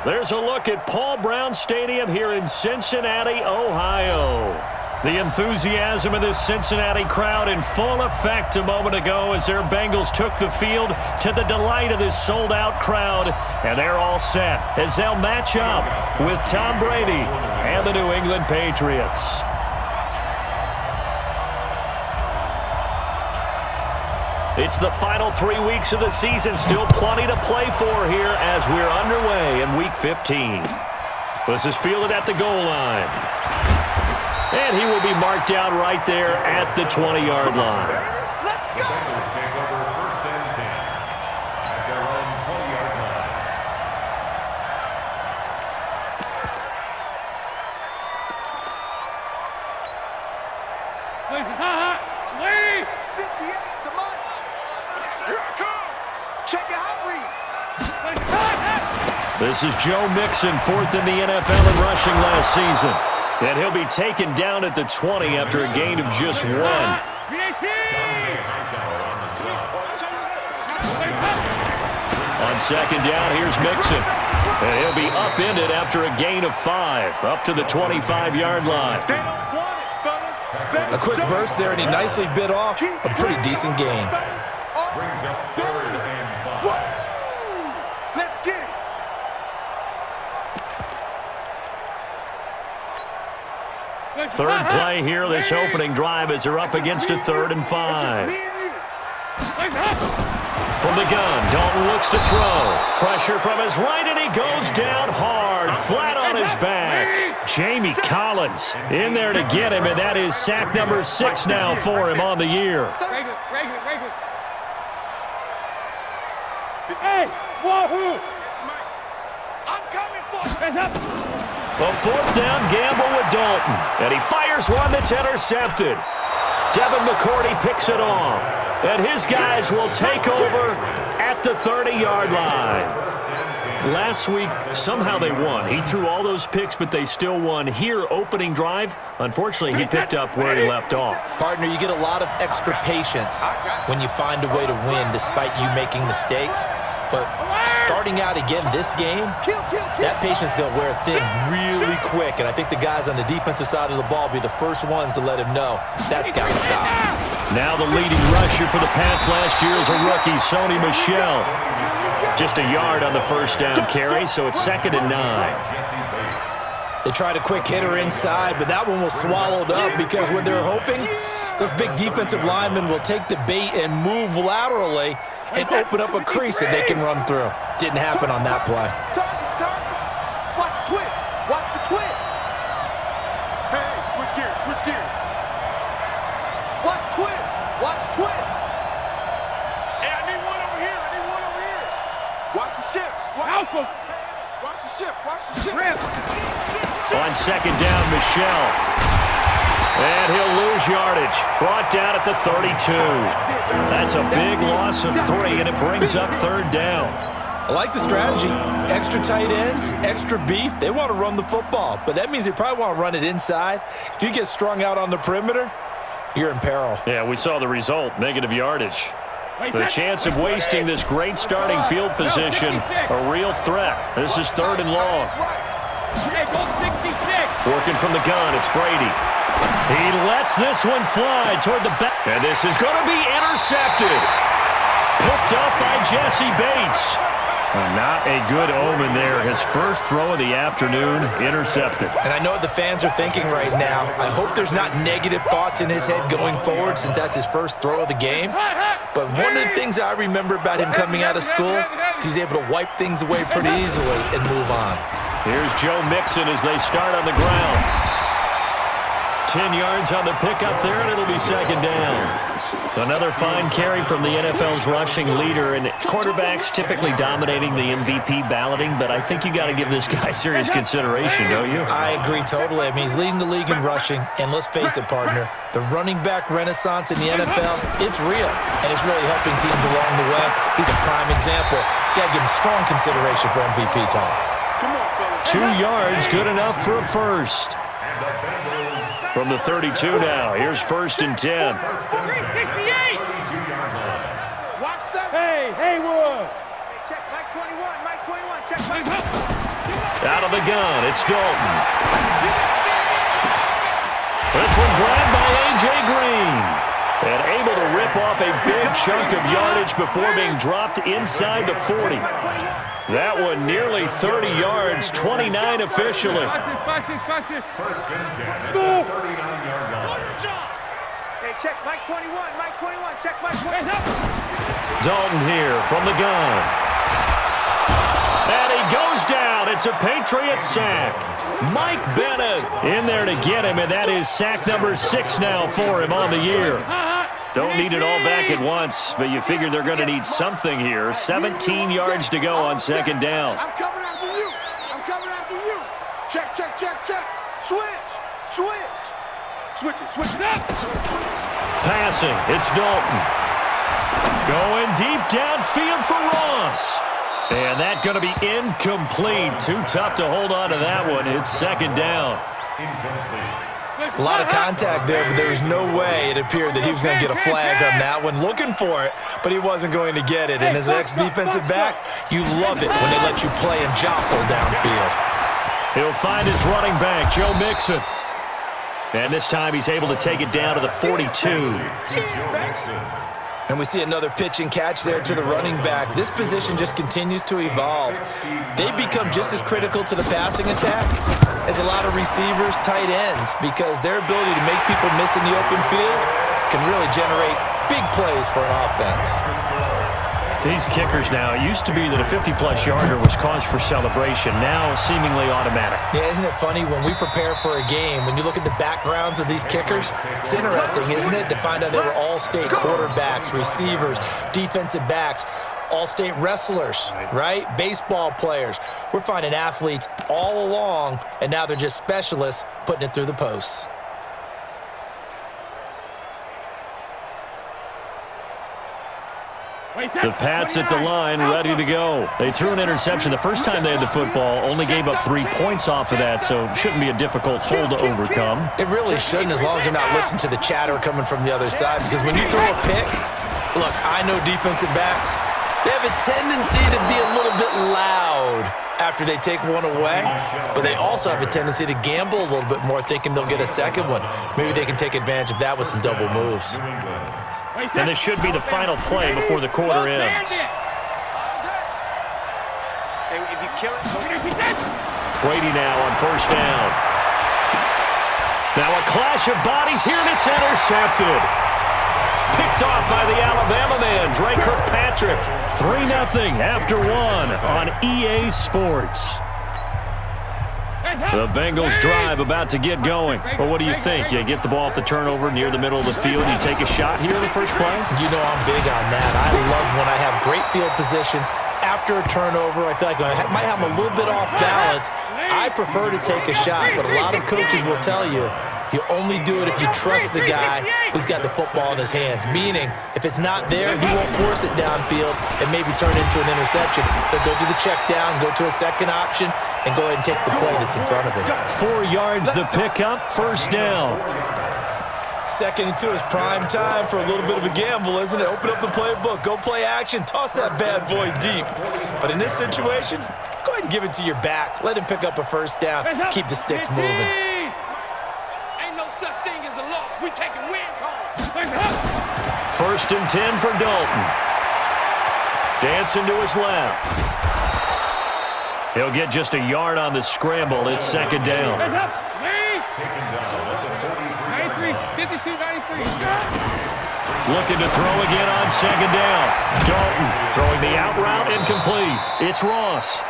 There's a look at Paul Brown Stadium here in Cincinnati, Ohio. The enthusiasm of this Cincinnati crowd in full effect a moment ago as their Bengals took the field to the delight of this sold-out crowd. And they're all set as they'll match up with Tom Brady and the New England Patriots. It's the final 3 weeks of the season. Still plenty to play for here as we're underway in Week 15. This is fielded at the goal line. And he will be marked down right there at the 20-yard line. Let's go! Bengals take over 1st and 10 at their own 20-yard line. Wait! 58, the month. Here I come. Check your hot read. This is Joe Mixon, 4th in the NFL in rushing last season. And he'll be taken down at the 20 after a gain of just 1. On 2nd down, here's Mixon. And he'll be upended after a gain of 5, up to the 25-yard line. A quick burst there, and he nicely bit off a pretty decent gain. Brings up 3rd and 5. Let's get it. Third play here, this opening drive, as they're up against a 3rd and 5. From the gun, Dalton looks to throw. Pressure from his right, and he goes down hard, flat on his back. Jamie Collins in there to get him, and that is sack number 6 now for him on the year. Hey, wahoo! I'm coming for you. Hands up! A 4th down gamble with Dalton, and he fires one that's intercepted. Devin McCourty picks it off, and his guys will take over at the 30-yard line. Last week, somehow they won. He threw all those picks, but they still won. Here, opening drive, unfortunately, he picked up where he left off. Partner, you get a lot of extra patience when you find a way to win despite you making mistakes. But starting out again this game, that patience is going to wear thin really quick. And I think the guys on the defensive side of the ball will be the first ones to let him know that's got to stop. Now the leading rusher for the Pats last year is a rookie, Sony Michel. Just a yard on the 1st down carry, so it's 2nd and 9. They tried a quick hitter inside, but that one was swallowed up because what they're hoping, those big defensive linemen will take the bait and move laterally and open up a crease that they can run through. Didn't happen on that play. Watch the twist. Watch the twist. Hey, switch gears. Switch gears. Watch twist. Watch twist. Hey, I need one over here. I need one over here. Watch the shift. Watch the shift. Watch the shift. On 2nd down, Michel. And he'll lose yardage. Brought down at the 32. That's a big loss of 3, and it brings up 3rd down. I like the strategy. Extra tight ends, extra beef. They want to run the football, but that means they probably want to run it inside. If you get strung out on the perimeter, you're in peril. Yeah, we saw the result, negative yardage. The chance of wasting this great starting field position, a real threat. This is 3rd and long. Working from the gun, it's Brady. He lets this one fly toward the back. And this is going to be intercepted. Picked up by Jesse Bates. Not a good omen there. His first throw of the afternoon, intercepted. And I know what the fans are thinking right now. I hope there's not negative thoughts in his head going forward since that's his first throw of the game. But one of the things I remember about him coming out of school is he's able to wipe things away pretty easily and move on. Here's Joe Mixon as they start on the ground. 10 yards on the pickup there, and it'll be 2nd down. Another fine carry from the NFL's rushing leader, and quarterbacks typically dominating the MVP balloting, but I think you got to give this guy serious consideration, don't you? I agree totally. I mean, he's leading the league in rushing, and let's face it, partner, the running back renaissance in the NFL, it's real, and it's really helping teams along the way. He's a prime example. Got to give him strong consideration for MVP talk. 2 yards, good enough for a first. From the 32 now, here's 1st and 10. Hey, Haywood! Check, Mike 21, check. Out of the gun, it's Dalton. This one grabbed by A.J. Green. And able to rip off a big chunk of yardage before being dropped inside the 40. That one nearly 30 yards, 29 officially. First and 10. 39-yard line. Hey, check Mike 21, Mike 21, check Mike 21. Dalton here from the gun. And he goes down. It's a Patriot sack. Mike Bennett in there to get him, and that is sack number 6 now for him on the year. Don't need it all back at once, but you figure they're going to need something here. 17 yards to go on second down. I'm coming after you. I'm coming after you. Check, check, check, check. Switch, switch. Switch it, switch it up. Passing, it's Dalton. Going deep downfield for Ross. And that's going to be incomplete. Too tough to hold on to that one. It's second down. A lot of contact there, but there was no way it appeared that he was going to get a flag on that one. Looking for it, but he wasn't going to get it. And as an ex-defensive back, you love it when they let you play and jostle downfield. He'll find his running back, Joe Mixon. And this time he's able to take it down to the 42. And we see another pitch and catch there to the running back. This position just continues to evolve. They become just as critical to the passing attack as a lot of receivers, tight ends, because their ability to make people miss in the open field can really generate big plays for an offense. These kickers now, it used to be that a 50-plus yarder was cause for celebration. Now seemingly automatic. Yeah, isn't it funny when we prepare for a game, when you look at the backgrounds of these kickers, it's interesting, isn't it, to find out they were all-state quarterbacks, receivers, defensive backs, all-state wrestlers, right? Baseball players. We're finding athletes all along, and now they're just specialists putting it through the posts. The Pats at the line, ready to go. They threw an interception the first time they had the football, only gave up 3 points off of that, so shouldn't be a difficult hole to overcome. It really shouldn't, as long as you're not listening to the chatter coming from the other side, because when you throw a pick, look, I know defensive backs, they have a tendency to be a little bit loud after they take one away, but they also have a tendency to gamble a little bit more, thinking they'll get a second one. Maybe they can take advantage of that with some double moves. And this should be the final play before the quarter ends. Brady now on first down. Now a clash of bodies here, and it's intercepted. Picked off by the Alabama man, Dre Kirkpatrick. 3-0 after 1 on EA Sports. The Bengals drive about to get going. But what do you think? You get the ball off the turnover near the middle of the field, you take a shot here in the first play? You know I'm big on that. I love when I have great field position after a turnover. I feel like I might have a little bit off balance. I prefer to take a shot, but a lot of coaches will tell you only do it if you trust the guy who's got the football in his hands. Meaning, if it's not there, he won't force it downfield and maybe turn it into an interception. He'll go to the check down, go to a second option, and go ahead and take the play that's in front of him. 4 yards the pickup, first down. 2nd and 2 is prime time for a little bit of a gamble, isn't it? Open up the playbook, go play action, toss that bad boy deep. But in this situation, go ahead and give it to your back. Let him pick up a first down, keep the sticks moving. Ain't no such thing as a loss. We taking wins home. 1st and 10 for Dalton. Dancing to his left. He'll get just a yard on the scramble. It's second down. Taken down at the 43. 52-93. Looking to throw again on second down. Dalton throwing the out route incomplete. It's Ross.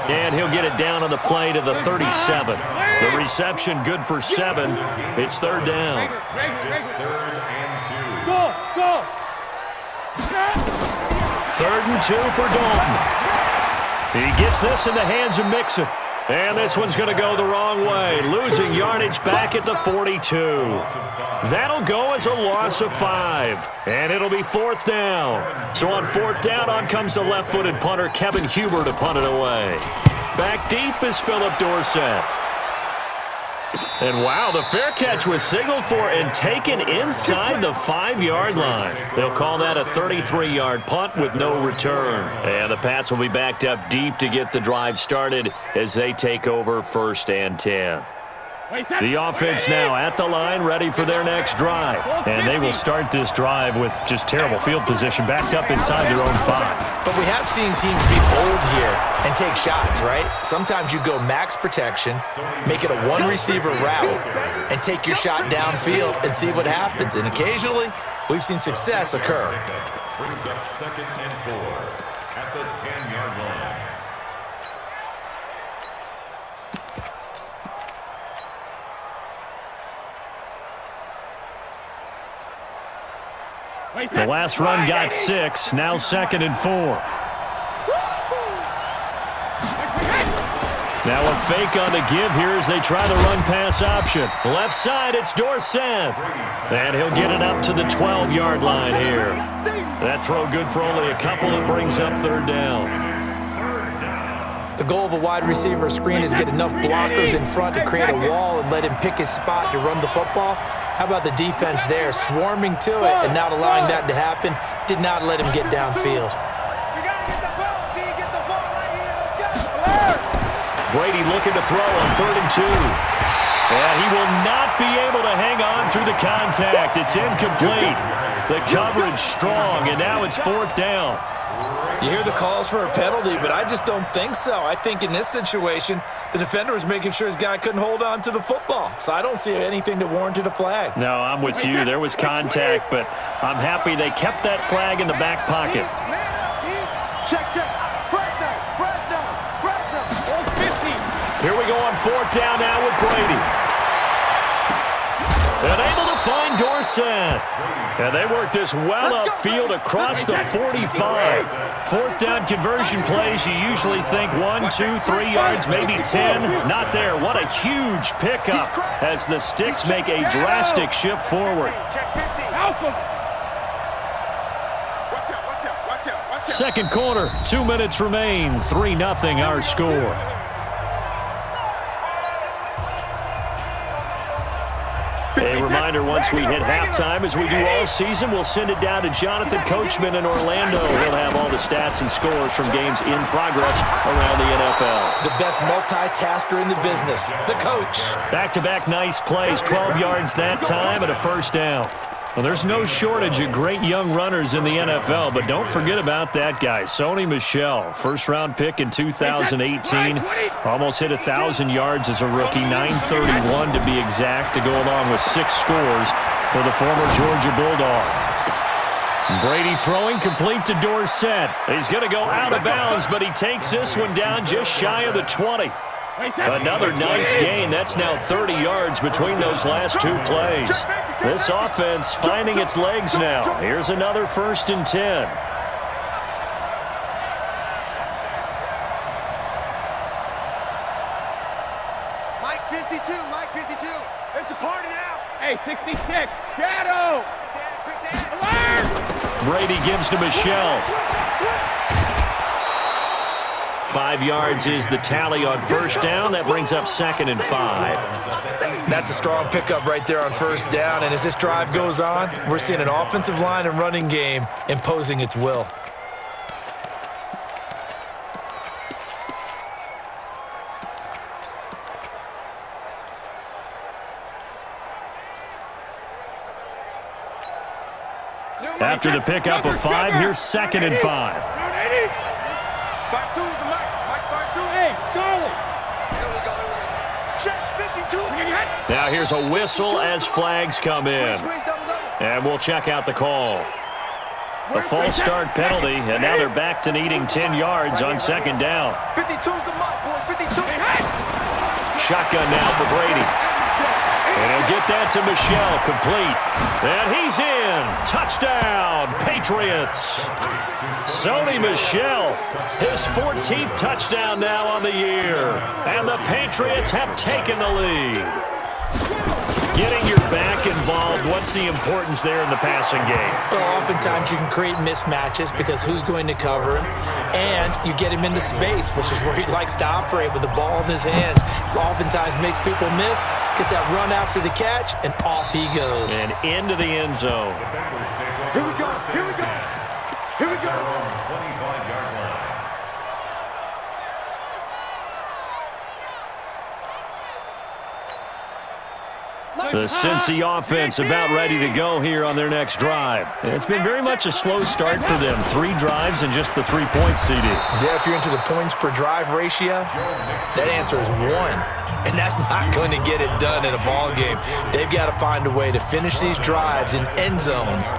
And he'll get it down on the play to the 37. The reception good for 7. It's third down. 3rd and 2. Go. 3rd and 2 for Dalton. He gets this in the hands of Mixon. And this one's going to go the wrong way, losing yardage back at the 42. That'll go as a loss of 5. And it'll be 4th down. So on 4th down, on comes the left-footed punter, Kevin Huber, to punt it away. Back deep is Philip Dorsett. And wow, the fair catch was signaled for and taken inside the 5-yard line. They'll call that a 33-yard punt with no return. And the Pats will be backed up deep to get the drive started as they take over 1st and 10. The offense now at the line, ready for their next drive. And they will start this drive with just terrible field position, backed up inside their own 5. But we have seen teams be bold here and take shots, right? Sometimes you go max protection, make it a one-receiver route, and take your shot downfield and see what happens. And occasionally, we've seen success occur. Brings up 2nd and 4 at the 10-yard line. The last run got 6, now 2nd and 4. Now a fake on the give here as they try the run-pass option. Left side, it's Dorsett. And he'll get it up to the 12-yard line here. That throw good for only a couple. It brings up 3rd down. The goal of a wide receiver screen is get enough blockers in front to create a wall and let him pick his spot to run the football. How about the defense there, swarming to it and not allowing that to happen? Did not let him get downfield. Brady looking to throw on 3rd and 2. And he will not be able to hang on through the contact. It's incomplete. The coverage strong, and now it's 4th down. You hear the calls for a penalty, but I just don't think so. I think in this situation, the defender was making sure his guy couldn't hold on to the football. So I don't see anything that warranted a flag. No, I'm with you. There was contact, but I'm happy they kept that flag in the back pocket. Check. Here we go on 4th down now with Brady. And able to find Dorsett. And they work this well upfield across the 45. 4th down conversion plays, you usually think 1, 2, 3 yards, maybe 10. Not there. What a huge pickup as the Sticks make a drastic shift forward. Second quarter, 2 minutes remain. 3-0 our score. A reminder, once we hit halftime, as we do all season, we'll send it down to Jonathan Coachman in Orlando. He'll have all the stats and scores from games in progress around the NFL. The best multitasker in the business, the coach. Back-to-back nice plays, 12 yards that time and a 1st down. Well, there's no shortage of great young runners in the NFL, but don't forget about that guy, Sony Michel. First-round pick in 2018. Almost hit 1,000 yards as a rookie, 931 to be exact, to go along with 6 scores for the former Georgia Bulldog. Brady throwing complete to Dorsett. He's going to go out of bounds, but he takes this one down just shy of the 20. Another nice gain. That's now 30 yards between those last 2 plays. This offense finding its legs now. Here's another 1st and 10. Mike 52. It's a party now. Hey, 66, Shadow. Brady gives to Michel. 5 yards is the tally on 1st down. That brings up 2nd and 5. That's a strong pickup right there on 1st down. And as this drive goes on, we're seeing an offensive line and running game imposing its will. After the pickup of 5, here's 2nd and 5. 5-2 is the Mike. Mike 5-2. Hey, Charlie. Here we go. Check 52. Now here's a whistle as flags come in. Squeeze, double. And we'll check out the call. A false start penalty, and now they're back to needing 10 yards on 2nd down. 52 is the Mike, boys. 52. Shotgun now for Brady. And he'll get that to Michel, complete. And he's in. Touchdown, Patriots. Sony Michel, his 14th touchdown now on the year. And the Patriots have taken the lead. Getting your back involved, what's the importance there in the passing game? Well, oftentimes you can create mismatches because who's going to cover him, and you get him into space, which is where he likes to operate with the ball in his hands. Oftentimes makes people miss, gets that run after the catch, and off he goes. And into the end zone. Here we go. Here we go. Here we go. 25-yard line. The Cincy offense about ready to go here on their next drive. It's been very much a slow start for them. 3 drives and just the 3 points, CD. Yeah, if you're into the points per drive ratio, that answer is 1. And that's not going to get it done in a ball game. They've got to find a way to finish these drives in end zones,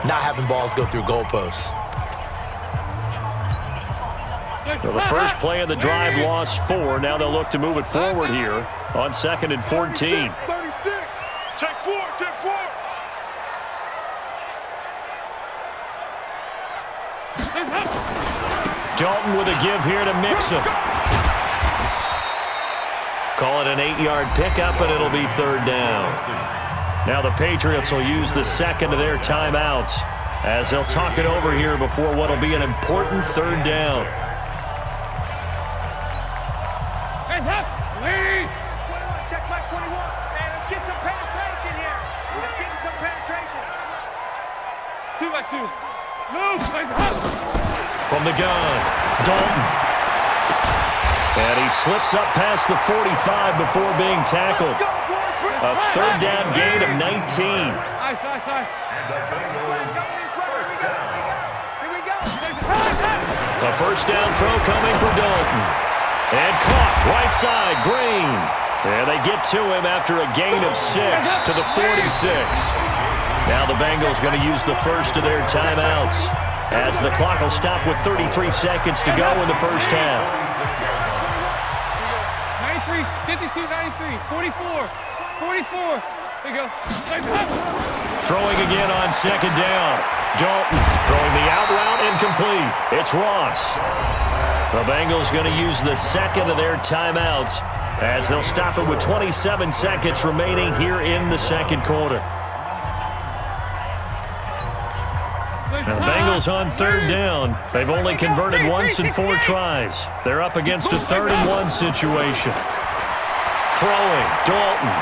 not having balls go through goalposts. So the first play of the drive lost 4. Now they'll look to move it forward here on 2nd and 14. 36. Take 4, take 4. Dalton with a give here to Mixon. Call it an 8-yard pickup, and it'll be 3rd down. Now the Patriots will use the second of their timeouts as they'll talk it over here before what will be an important 3rd down. Check my 21. Man, let's get some penetration here. Let's get some penetration. 2 by 2. Move. From the gun, Dalton. And he slips up past the 45 before being tackled. A 3rd down gain of 19. Nice. Here we go. A 1st down throw coming from Dalton. And caught right side, Green. And they get to him after a gain of 6 to the 46. Now the Bengals going to use the first of their timeouts as the clock will stop with 33 seconds to go in the first half. 93, 52, 93, 44, 44. There you go. Throwing again on 2nd down. Dalton throwing the out route incomplete. It's Ross. The Bengals going to use the second of their timeouts as they'll stop it with 27 seconds remaining here in the second quarter. Now, the Bengals on 3rd down. They've only converted once in 4 tries. They're up against a 3rd and 1 situation. Throwing, Dalton.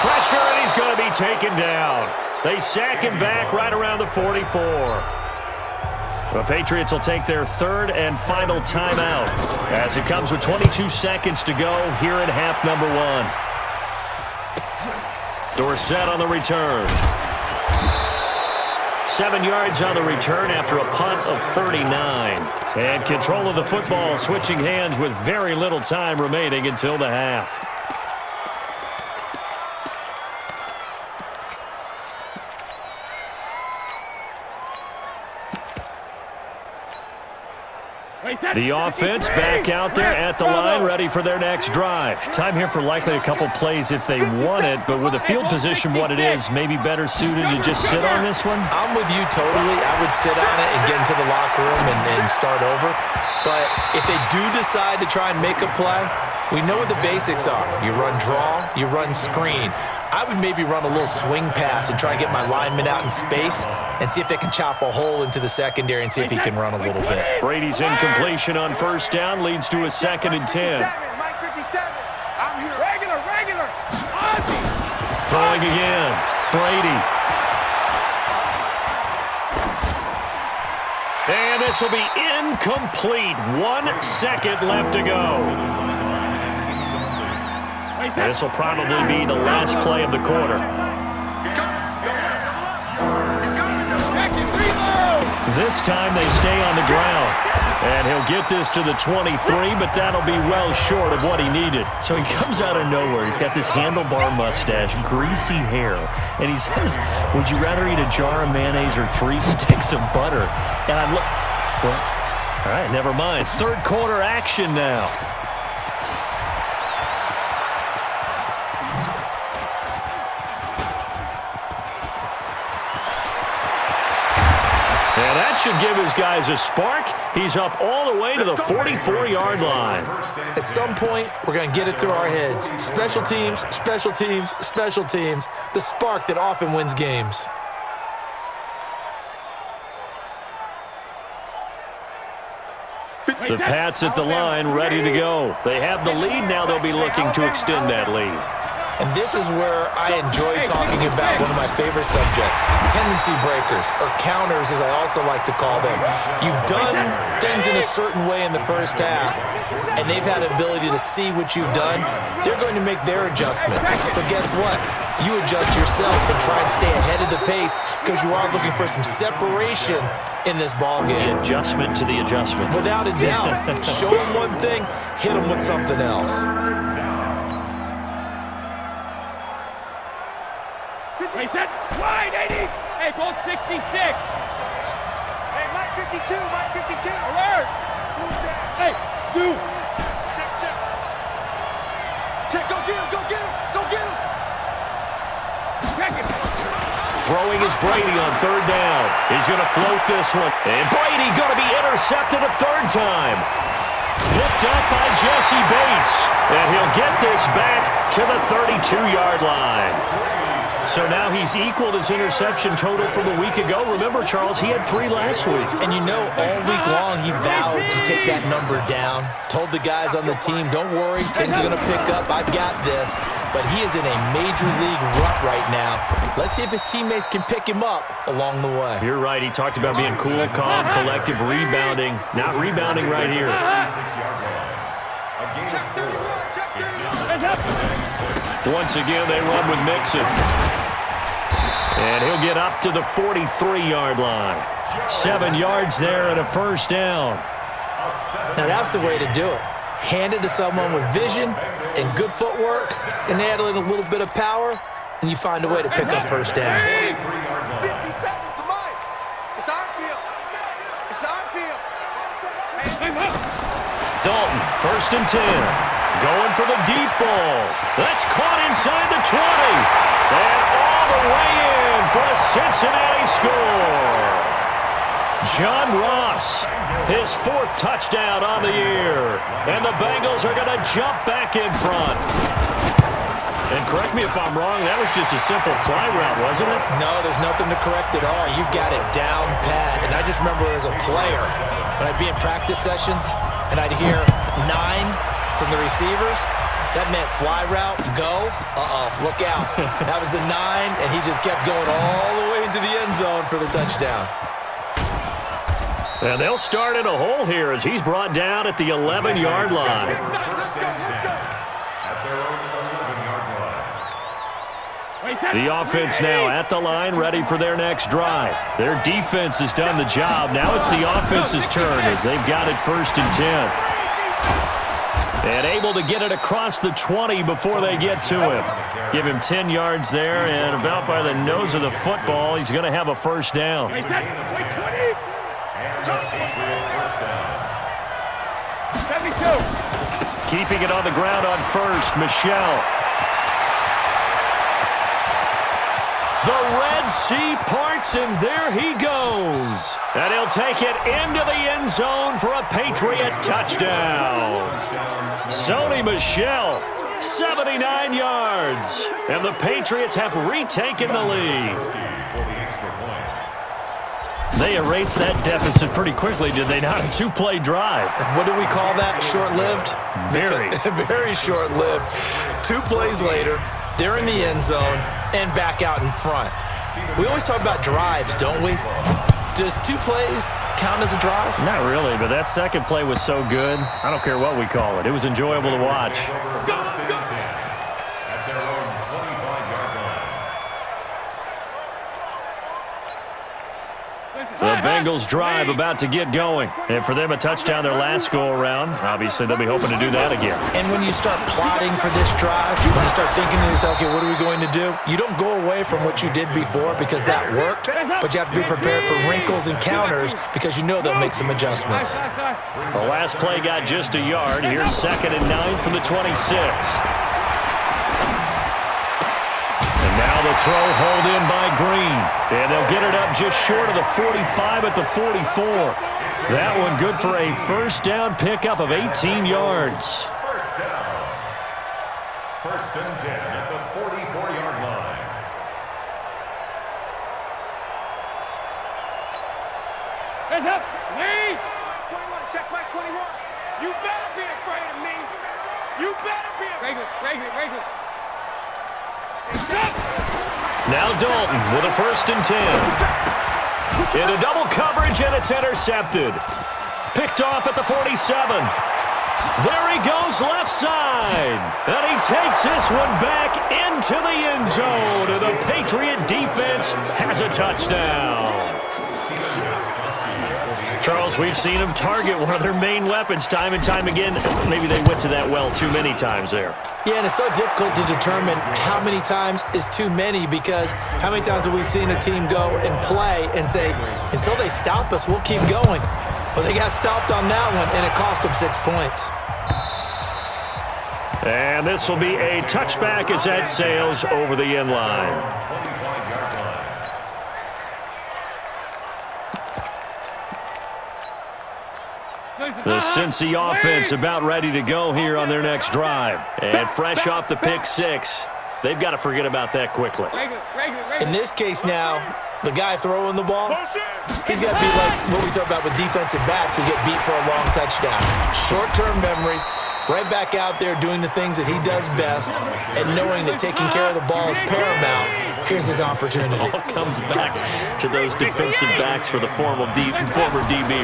Pressure, and he's going to be taken down. They sack him back right around the 44. The Patriots will take their 3rd and final timeout as it comes with 22 seconds to go here in half number 1. Dorsett on the return. 7 yards on the return after a punt of 39. And control of the football switching hands with very little time remaining until the half. The offense back out there at the line, ready for their next drive. Time here for likely a couple plays if they want it, but with the field position what it is, maybe better suited to just sit on this one? I'm with you totally. I would sit on it and get into the locker room and start over. But if they do decide to try and make a play, we know what the basics are. You run draw, you run screen. I would maybe run a little swing pass and try and get my lineman out in space and see if they can chop a hole into the secondary and see if he can run a little bit. Brady's incompletion on 1st down leads to a 2nd and 10. Mike 57. I'm here. Regular. Throwing again. Brady. And this will be incomplete. 1 second left to go. This will probably be the last play of the quarter. This time they stay on the ground. And he'll get this to the 23, but that'll be well short of what he needed. So he comes out of nowhere. He's got this handlebar mustache, greasy hair, and he says, would you rather eat a jar of mayonnaise or 3 sticks of butter? And I'm like, well, all right, never mind. 3rd quarter action now. And that should give his guys a spark. He's up all the way to the 44-yard line. At some point, we're going to get it through our heads. Special teams, special teams, special teams. The spark that often wins games. The Pats at the line, ready to go. They have the lead now. They'll be looking to extend that lead. And this is where I enjoy talking about one of my favorite subjects, tendency breakers, or counters as I also like to call them. You've done things in a certain way in the first half, and they've had the ability to see what you've done. They're going to make their adjustments. So guess what? You adjust yourself and try and stay ahead of the pace because you are looking for some separation in this ball game. The adjustment to the adjustment. Without a doubt. Show them one thing, hit them with something else. Reset. Wide 80. Hey, ball 66. Hey, Mike 52. Mike 52. Alert. Hey, two. Check, check. Check, go get him, go get him, go get him. Check it. Throwing is Brady on third down. He's going to float this one. And Brady going to be intercepted a third time. Picked up by Jesse Bates. And he'll get this back to the 32-yard line. So now he's equaled his interception total from a week ago. Remember, Charles, he had 3 last week. And you know, all week long he vowed to take that number down. Told the guys on the team, don't worry, things are going to pick up. I've got this. But he is in a major league rut right now. Let's see if his teammates can pick him up along the way. You're right. He talked about being cool, calm, collective, rebounding. Not rebounding right here. Check 31, check 31. Once again, they run with Mixon. And he'll get up to the 43-yard line. 7 yards there and a first down. Now that's the way to do it. Hand it to someone with vision and good footwork, and add in a little bit of power, and you find a way to pick up first downs. 50 seconds to Mike. It's our field. It's our field. Dalton, 1st and 10. Going for the deep ball. That's caught inside the 20. And all the way in for a Cincinnati score. John Ross, his 4th touchdown on the year. And the Bengals are going to jump back in front. And correct me if I'm wrong, that was just a simple fly route, wasn't it? No, there's nothing to correct at all. You've got it down pat. And I just remember as a player, when I'd be in practice sessions, and I'd hear 9 from the receivers, that meant fly route, go, look out. That was the 9, and he just kept going all the way into the end zone for the touchdown. And they'll start in a hole here as he's brought down at the 11-yard line. The offense now at the line, ready for their next drive. Their defense has done the job. Now it's the offense's turn as they've got it 1st and 10. And able to get it across the 20 before they get to him. Give him 10 yards there, and about by the nose of the football, he's going to have a first down. Keeping it on the ground on 1st, Michelle. The Red Sea parts, and there he goes. And he'll take it into the end zone for a Patriot touchdown. Sony Michel, 79 yards. And the Patriots have retaken the lead. They erased that deficit pretty quickly, did they not? A 2-play drive. What do we call that? Short-lived? Very. Very short-lived. 2 plays later, they're in the end zone and back out in front. We always talk about drives, don't we? Does 2 plays count as a drive? Not really, but that second play was so good. I don't care what we call it. It was enjoyable to watch. The Bengals drive about to get going. And for them, a touchdown their last go-around. Obviously, they'll be hoping to do that again. And when you start plotting for this drive, when you start thinking to yourself, okay, what are we going to do? You don't go away from what you did before because that worked, but you have to be prepared for wrinkles and counters because you know they'll make some adjustments. The last play got just a yard. Here's 2nd and 9 from the 26. Now the throw hauled in by Green. And they'll get it up just short of the 45 at the 44. That one good for a first down pickup of 18 yards. First down. First and 10 at the 44-yard line. Hands up, please. 21, check back 21. You better be afraid of me. You better be afraid. Regular. Now Dalton with a first and 10. Into double coverage, and it's intercepted. Picked off at the 47. There he goes left side. And he takes this one back into the end zone. And the Patriot defense has a touchdown. Charles, we've seen them target one of their main weapons time and time again. Maybe they went to that well too many times there. Yeah, and it's so difficult to determine how many times is too many, because how many times have we seen a team go and play and say, until they stop us, we'll keep going. Well, they got stopped on that one, and it cost them 6 points. And this will be a touchback as that sails over the end line. 25-yard line. The Cincy offense about ready to go here on their next drive. And fresh off the pick six, they've got to forget about that quickly. In this case now, the guy throwing the ball, he's got to be like what we talk about with defensive backs who get beat for a long touchdown. Short-term memory, right back out there doing the things that he does best, and knowing that taking care of the ball is paramount. Here's his opportunity. All comes back to those defensive backs for the former DB,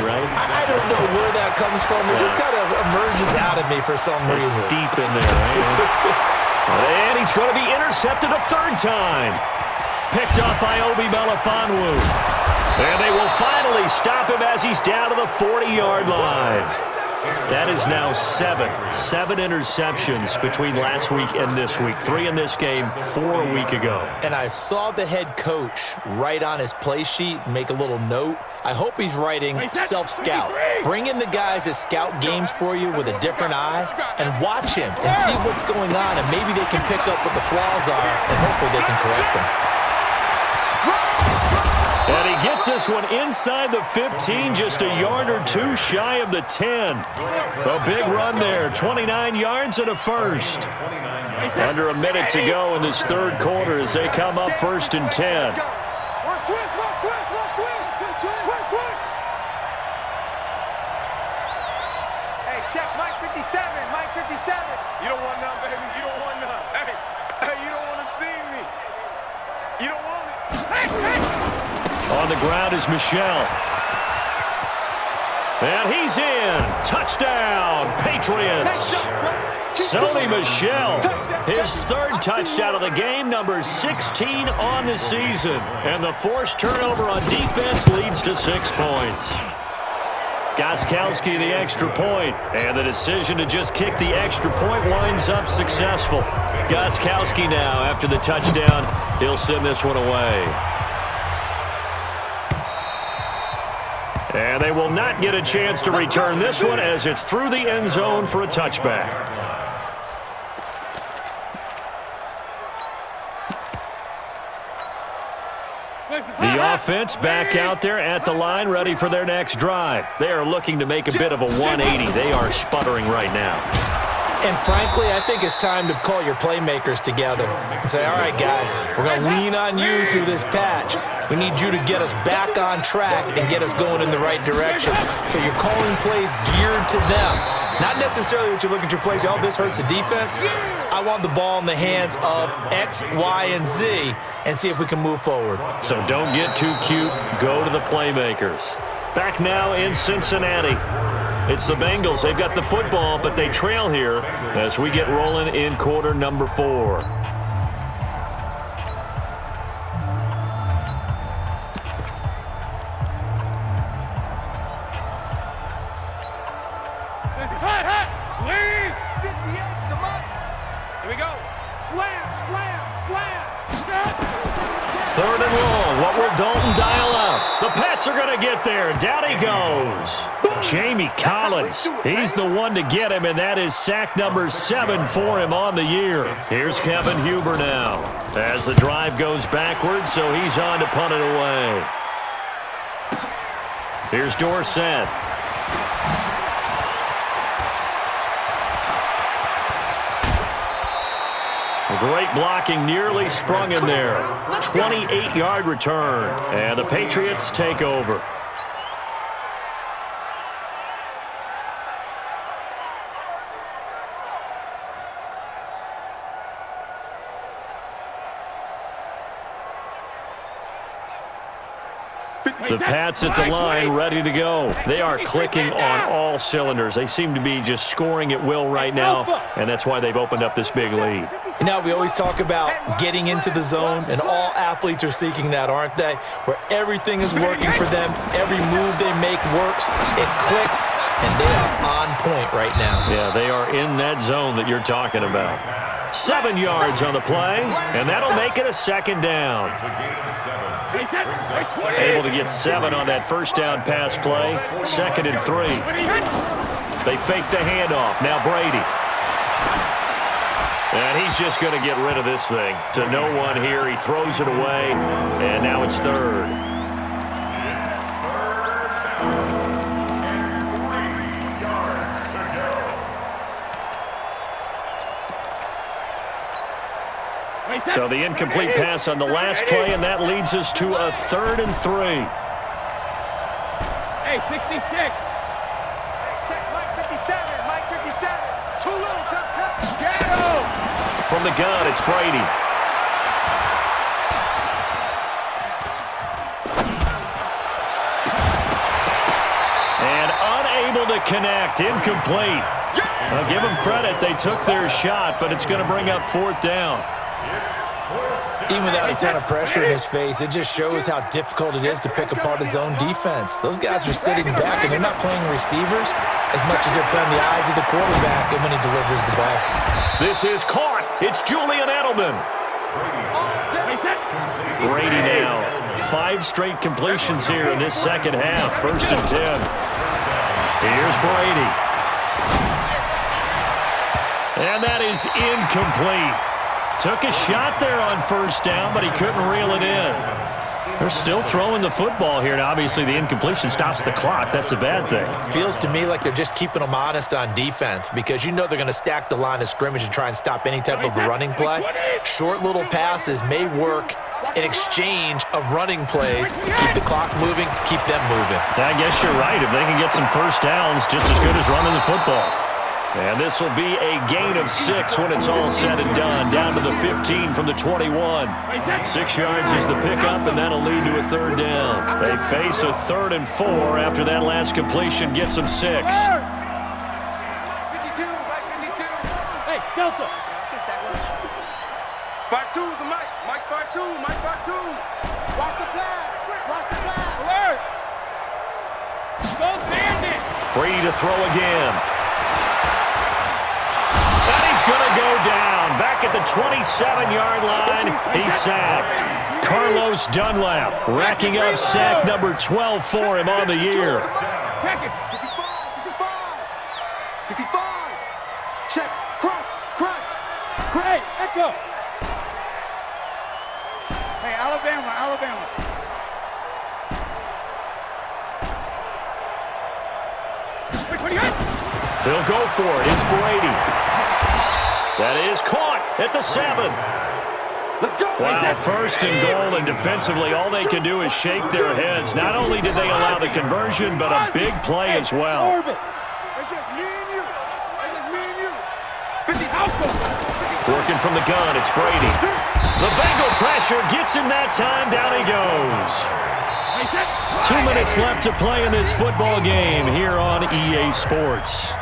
right? I don't know where that comes from. It just kind of emerges out of me for some It's reason. deep in there, right? And he's going to be intercepted a third time. Picked up by Obi Melifonwu. And they will finally stop him as he's down to the 40-yard line. That is now seven interceptions between last week and this week. 3 in this game, 4 a week ago. And I saw the head coach write on his play sheet, make a little note. I hope he's writing self-scout. Bring in the guys that scout games for you with a different eye and watch him and see what's going on, and maybe they can pick up what the flaws are, and hopefully they can correct them. And he gets this one inside the 15, just a yard or two shy of the 10. A big run there, 29 yards and a first. Under a minute to go in this third quarter as they come up first and 10. Hey, check Mike 57, Mike 57. You don't want none, baby. You don't want none. Hey, you don't want to see me. You don't want it. On the ground is Michelle. And he's in. Touchdown, Patriots. Sony Michel, his third touchdown of the game, number 16 on the season. And the forced turnover on defense leads to 6 points. Gostkowski the extra point, and the decision to just kick the extra point winds up successful. Gostkowski now, after the touchdown, he'll send this one away. And they will not get a chance to return this one as it's through the end zone for a touchback. The offense back out there at the line, ready for their next drive. They are looking to make a bit of a 180. They are sputtering right now. And frankly, I think it's time to call your playmakers together and say, all right, guys, we're going to lean on you through this patch. We need you to get us back on track and get us going in the right direction. So you're calling plays geared to them. Not necessarily what you look at your plays, oh, this hurts the defense. I want the ball in the hands of X, Y, and Z and see if we can move forward. So don't get too cute. Go to the playmakers. Back now in Cincinnati. It's the Bengals. They've got the football, but they trail here as we get rolling in quarter number 4. Lead. 58, come on. Here we go. Slam. Third and long. What will Dalton dial up? The Pats are going to get there. Down he goes. Jamie Collins. He's the one to get him, and that is sack number 7 for him on the year. Here's Kevin Huber now as the drive goes backwards, so he's on to punt it away. Here's Dorsett. Great blocking, nearly sprung in there. 28-yard return, and the Patriots take over. The Pats at the line, ready to go. They are clicking on all cylinders. They seem to be just scoring at will right now, and that's why they've opened up this big lead. You know, we always talk about getting into the zone, and all athletes are seeking that, aren't they? Where everything is working for them, every move they make works, it clicks, and they are on point right now. Yeah, they are in that zone that you're talking about. 7 yards on the play, and that'll make it a second down. Able to get 7 on that first down pass play. 2nd and 3. They fake the handoff. Now Brady. And he's just going to get rid of this thing. To no one here. He throws it away, and now it's 3rd. So the incomplete pass on the last play, and that leads us to a 3rd and 3. Hey, 66. Check Mike 57. Mike 57. Too little. Cut. Get him. From the gun, it's Brady. And unable to connect. Incomplete. I'll give them credit. They took their shot, but it's going to bring up 4th down. Even without a ton of pressure in his face, it just shows how difficult it is to pick apart his own defense. Those guys are sitting back, and they're not playing receivers as much as they're playing the eyes of the quarterback when he delivers the ball. This is caught. It's Julian Edelman. Brady now. 5 straight completions here in this second half. 1st and 10. Here's Brady. And that is incomplete. Took a shot there on 1st down, but he couldn't reel it in. They're still throwing the football here, and obviously the incompletion stops the clock. That's a bad thing. Feels to me like they're just keeping them honest on defense because you know they're going to stack the line of scrimmage and try and stop any type of a running play. Short little passes may work in exchange of running plays. Keep the clock moving, keep them moving. I guess you're right. If they can get some 1st downs, just as good as running the football. And this will be a gain of 6 when it's all said and done. Down to the 15 from the 21. 6 yards is the pickup, and that'll lead to a 3rd down. They face a 3rd and 4 after that last completion gets them 6. 52. Mike 52. Hey, Delta. 5-2 is the Mike. Mike 5-2. Mike 5-2. Watch the pass. Watch the pass. Alert. Go Bandit. Brady to throw again. And he's going to go down. Back at the 27-yard line, he's sacked. Carlos Dunlap racking up sack number 12 for him on the year. 65. Check. Crunch. Hey, Echo. Hey, Alabama. He'll go for it. It's Brady. That is caught at the 7. Let's go. Wow, 1st and goal, and defensively all they can do is shake their heads. Not only did they allow the conversion, but a big play as well. It's just me and you. 50. Working from the gun, it's Brady. The Bengal pressure gets him that time. Down he goes. 2 minutes left to play in this football game here on EA Sports.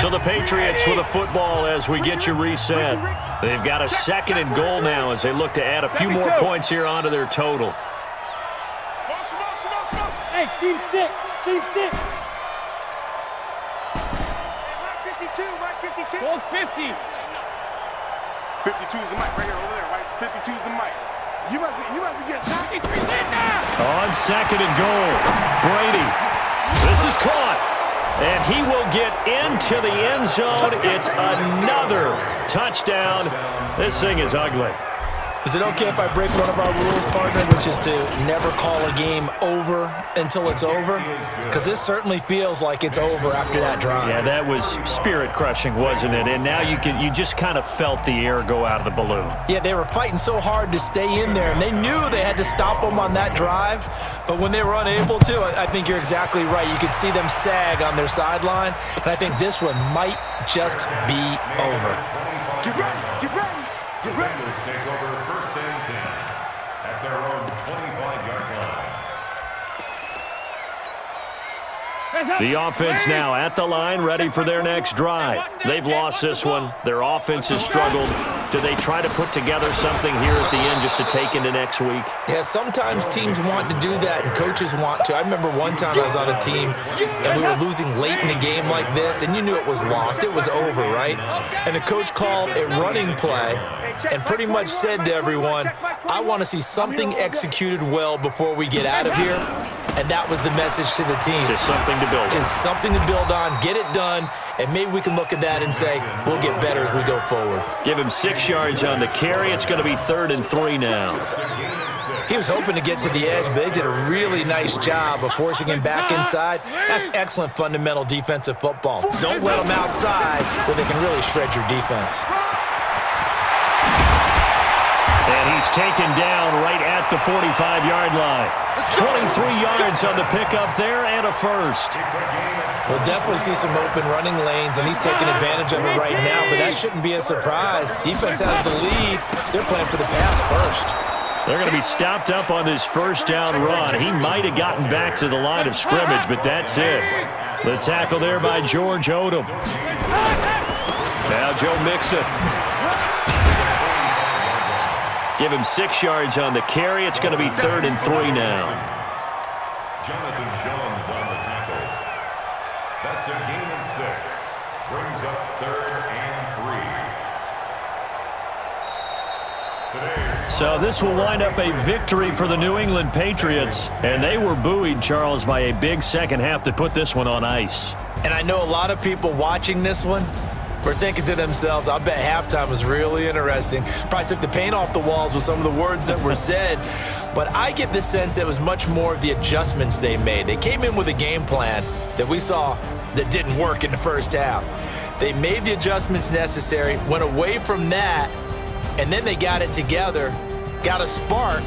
So the Patriots with a football as we get you reset. They've got a 2nd and goal now as they look to add a few more points here onto their total. Hey, team 6. Mike 52. Goal 50. 52 is the mic right here over there, right? 52 is the mic. You must be getting tired. On 2nd and goal, Brady. This is caught. And he will get into the end zone. It's another touchdown. This thing is ugly. Is it okay if I break one of our rules, partner, which is to never call a game over until it's over? Because this certainly feels like it's over after that drive. Yeah, that was spirit-crushing, wasn't it? And now you just kind of felt the air go out of the balloon. Yeah, they were fighting so hard to stay in there, and they knew they had to stop them on that drive. But when they were unable to, I think you're exactly right. You could see them sag on their sideline, and I think this one might just be over. Get ready, get ready, get ready. Defenders take over 1st and 10 at their own 25-yard line. The offense now at the line, ready for their next drive. They've lost this one. Their offense has struggled. Do they try to put together something here at the end just to take into next week? Yeah, sometimes teams want to do that and coaches want to. I remember one time I was on a team and we were losing late in the game like this, and you knew it was lost. It was over, right? And the coach called a running play and pretty much said to everyone, I want to see something executed well before we get out of here. And that was the message to the team. Just something to build on. Just something to build on, get it done, and maybe we can look at that and say, we'll get better as we go forward. Give him 6 yards on the carry. It's going to be 3rd and 3 now. He was hoping to get to the edge, but they did a really nice job of forcing him back inside. That's excellent fundamental defensive football. Don't let them outside where they can really shred your defense. And he's taken down right at the 45-yard line. 23 yards on the pickup there and a first. We'll definitely see some open running lanes, and he's taking advantage of it right now, but that shouldn't be a surprise. Defense has the lead. They're playing for the pass first. They're going to be stopped up on this first down run. He might have gotten back to the line of scrimmage, but that's it. The tackle there by George Odom. Now Joe Mixon. Give him 6 yards on the carry. It's going to be 3rd and 3 now. Jonathan Jones on the tackle. That's a gain of 6. Brings up 3rd and 3. So this will wind up a victory for the New England Patriots. And they were buoyed, Charles, by a big second half to put this one on ice. And I know a lot of people watching this one were thinking to themselves, I bet halftime was really interesting. Probably took the paint off the walls with some of the words that were said. But I get the sense it was much more of the adjustments they made. They came in with a game plan that we saw that didn't work in the first half. They made the adjustments necessary, went away from that, and then they got it together, got a spark,